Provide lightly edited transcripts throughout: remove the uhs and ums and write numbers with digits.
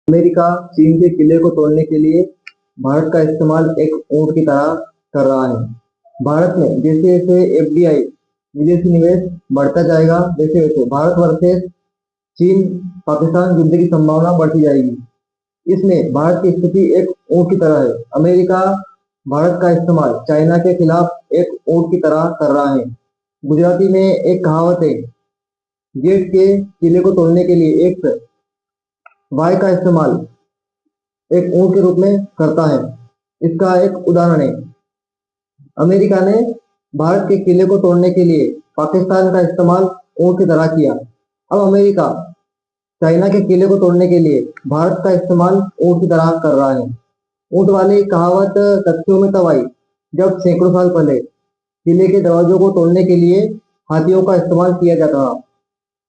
America चीन के किले को तोड़ने के लिए भारत का इस्तेमाल एक ऊंट की तरह कर रहा है। भारत में जैसे जैसे एफडीआई विदेशी निवेश बढ़ता जाएगा, वैसे वैसे भारत वर्सेस चीन पाकिस्तान युद्ध की संभावना बढ़ती जाएगी। इसमें भारत की स्थिति एक ऊंट की तरह है। अमेरिका भारत का इस्तेमाल चाइना के खिलाफ एक ऊंट की तरह कर रहा है। गुजराती में एक कहावत है, गेट के किले को तोड़ने के लिए एक वाय का इस्तेमाल एक ऊंट के रूप में करता है। इसका एक उदाहरण है, अमेरिका ने भारत के किले को तोड़ने के लिए पाकिस्तान का इस्तेमाल ऊंट की तरह किया। अब अमेरिका चाइना के किले को तोड़ने के लिए भारत का इस्तेमाल ऊंट की तरह कर रहा है। ऊंट वाली कहावत तथ्यों में तब आई जब सैकड़ों साल पहले किले के दरवाजों को तोड़ने के लिए हाथियों का इस्तेमाल किया जाता था।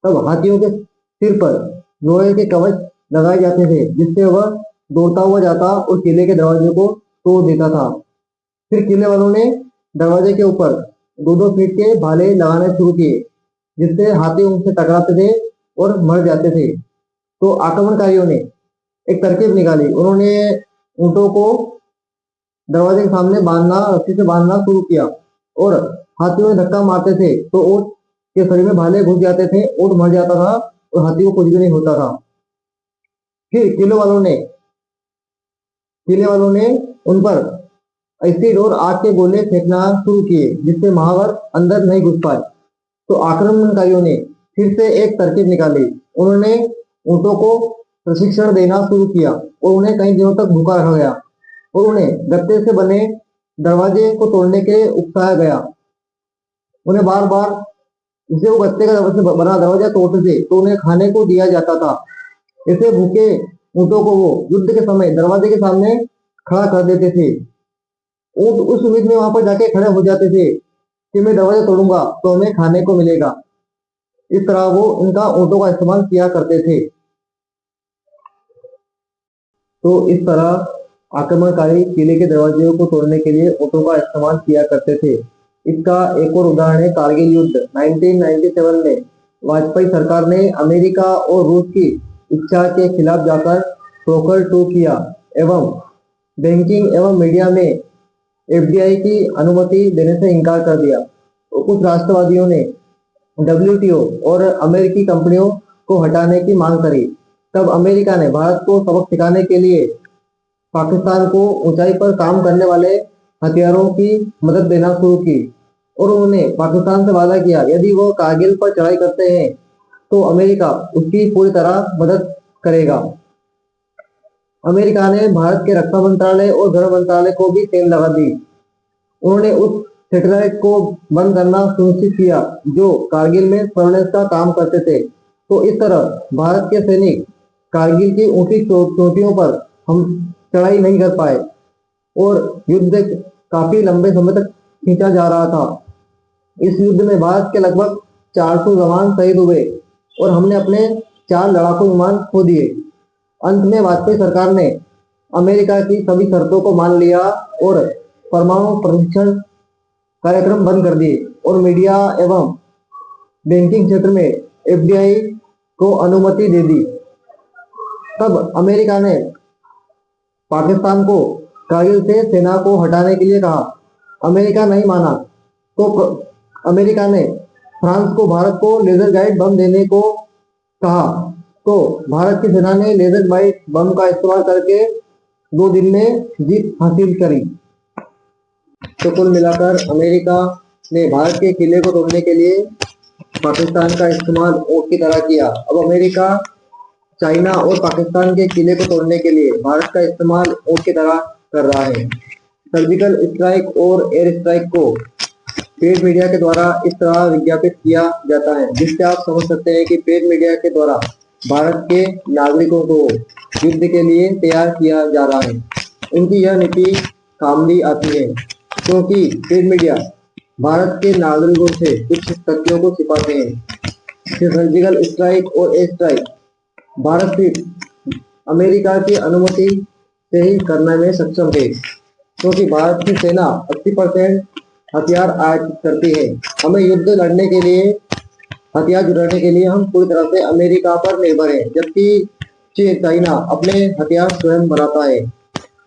तब हाथियों के सिर पर लोहे के कवच लगाए जाते थे, जिससे वह दौड़ता हुआ जाता और किले के दरवाजे को तोड़ देता था। फिर किले वालों ने दरवाजे के ऊपर 2-2 फीट के भाले लगाने शुरू किए, जिससे हाथी उनसे टकराते थे और मर जाते थे। तो आक्रमणकारियों ने एक तरकीब निकाली। उन्होंने ऊंटों को दरवाजे के सामने रस्सी से बांधना शुरू किया और हाथियों में धक्का मारते थे तो ऊंट के शरीर में भाले घुस जाते थे, ऊंट मर जाता था और हाथी को कुछ भी नहीं होता था। फिर किले वालों ने उन पर एसिड और आग के गोले फेंकना शुरू किए, जिससे महावर अंदर नहीं घुस पाए। तो आक्रमणकारियों ने फिर से एक तरकीब निकाली। उन्होंने ऊंटों को प्रशिक्षण देना शुरू किया और उन्हें कई दिनों तक भूखा रखा गया और उन्हें गत्ते से बने दरवाजे को तोड़ने के लिए उकसाया गया। उन्हें बार बार जिसे वो गत्ते का बना दरवाजा तोड़ते थे तो उन्हें खाने को दिया जाता था। ऐसे भूखे ऊंटों को वो युद्ध के समय दरवाजे के सामने खड़ा कर देते थे। ऊंट उस उम्मीद में वहां पर जाके खड़े हो जाते थे कि मैं दरवाजा तोड़ूंगा तो हमें खाने को मिलेगा। इस तरह वो उनका ऊंटों का इस्तेमाल किया करते थे। तो इस तरह आक्रमणकारी किले के दरवाजे को तोड़ने के लिए ऊंटों का इस्तेमाल किया करते थे। इसका एक और उदाहरण है कारगिल युद्ध 1997 में वाजपेयी सरकार ने अमेरिका और रूस की इच्छा के खिलाफ जाकर पोखर 2 किया एवं बैंकिंग एवं मीडिया में एफडीआई की अनुमति देने से इनकार कर दिया। तो कुछ राष्ट्रवादियों ने डब्ल्यूटीओ और अमेरिकी कंपनियों को हटाने की मांग करी। तब अमेरिका ने भारत को सबक सिखाने के लिए पाकिस्तान को ऊंचाई पर काम करने वाले हथियारों की मदद देना शुरू की और उन्होंने पाकिस्तान से वादा किया, यदि वो कारगिल पर चढ़ाई करते हैं तो अमेरिका उसकी पूरी तरह मदद करेगा। अमेरिका ने भारत के रक्षा मंत्रालय और गृह मंत्रालय को भी तेल लगा दी। उन्होंने उस सैटेलाइट को बंद करना सुनिश्चित किया जो कारगिल में सर्वेलेंस का काम करते थे। तो इस तरह भारत के सैनिक कारगिल की ऊंची चोटियों पर हम चढ़ाई नहीं कर पाए और युद्ध काफी लंबे समय तक खींचा जा रहा था। इस युद्ध में भारत के लगभग 400 जवान शहीद हुए और हमने अपने 4 लड़ाकू विमान खो दिए। अंत में वाजपेयी सरकार ने अमेरिका की सभी शर्तों को मान लिया और परमाणु प्रशिक्षण कार्यक्रम बंद कर दिए और मीडिया एवं बैंकिंग क्षेत्र में एफडीआई को अनुमति दे दी। तब अमेरिका ने पाकिस्तान को कारगिल से सेना को हटाने के लिए कहा। अमेरिका नहीं माना तो अमेरिका ने फ्रांस को भारत को लेजर गाइड बम देने को कहा। तो भारत की सेना ने लेजर गाइड बम का इस्तेमाल करके 2 दिन में जीत हासिल करी। तो कुल मिलाकर अमेरिका ने भारत के किले को तोड़ने के लिए पाकिस्तान का इस्तेमाल ऊंट की तरह किया। अब अमेरिका चाइना और पाकिस्तान के किले को तोड़ने के लिए भारत का इस्तेमाल ऊंट की तरह कर रहा है। सर्जिकल स्ट्राइक और एयर स्ट्राइक को पेड मीडिया के द्वारा इस तरह विज्ञापित किया जाता है, जिससे आप समझ सकते हैं कि पेड मीडिया के द्वारा भारत के नागरिकों को युद्ध के लिए तैयार किया जा रहा है। इनकी यह नीति काम भी आती है क्योंकि पेड मीडिया भारत के नागरिकों से कुछ तथ्यों को छिपाते हैं। सर्जिकल स्ट्राइक और एयर स्ट्राइक भारत सिर्फ अमेरिका की अनुमति से ही करने में सक्षम है, क्योंकि भारत की सेना 80% हथियार आयात करती है। हमें युद्ध लड़ने के लिए हथियार जुटाने के लिए हम पूरी तरह से अमेरिका पर निर्भर हैं, जबकि चीन चाइना अपने हथियार स्वयं बनाता है।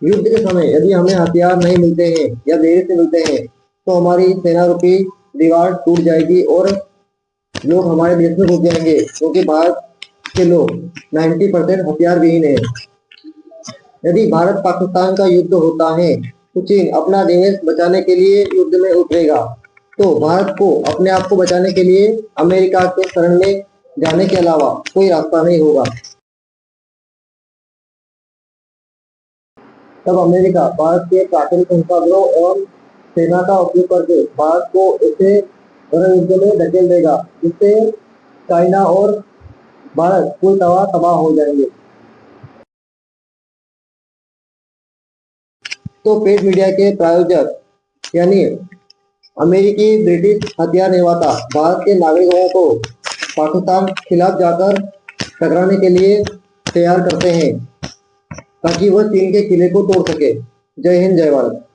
युद्ध के समय यदि हमें हथियार नहीं मिलते हैं या देरी से मिलते हैं तो हमारी सेना रूपी दीवार टूट जाएगी और लोग हमारे देश में घुस जाएंगे, क्योंकि भारत के लोग 90% हथियार विहीन है। यदि भारत पाकिस्तान का युद्ध होता है तो चीन अपना देश बचाने के लिए युद्ध में उतरेगा। तो भारत को अपने आप को बचाने के लिए अमेरिका के शरण में जाने के अलावा कोई रास्ता नहीं होगा। तब अमेरिका भारत के प्राकृतिक संसाधनों एवं सेना का उपयोग करके भारत को ऐसे रण युद्ध में धकेल देगा जिससे चाइना और भारत कोई तबाह हो जाएंगे। तो पेड मीडिया के प्रायोजक यानी अमेरिकी ब्रिटिश हथियार निर्माता भारत के नागरिकों को पाकिस्तान खिलाफ जाकर टकराने के लिए तैयार करते हैं ताकि वह चीन के किले को तोड़ सके। जय हिंद, जय भारत।